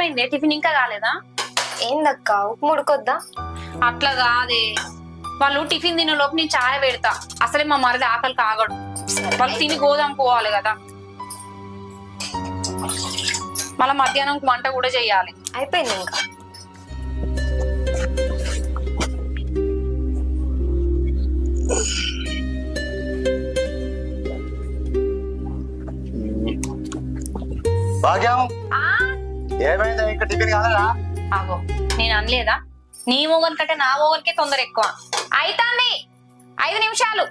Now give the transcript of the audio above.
ఏమైంది? టిఫిన్ ఇంకా కాలేదా? ఏందక్క ఉప్పు ముడుకొద్దా? అట్లా కాదే, వాళ్ళు టిఫిన్ తినే లోపు నేను చాయ్ పెడతా. అసలే మా మరిది ఆకలి కాగడు. వాళ్ళు తిని గోదాం పోవాలి కదా, మళ్ళీ మధ్యాహ్నం వంట కూడా చెయ్యాలి. అయిపోయింది ఇంకా. భాగ్యం, ఆ ఏమైంది? ఇంకా టిఫిన్ కాలేదా? ఆగో, నేను అనలేదా నీ మొగన్ కంటే నా మొగన్కే తొందర ఎక్కువ. అయితాంది 5 నిమిషాలు.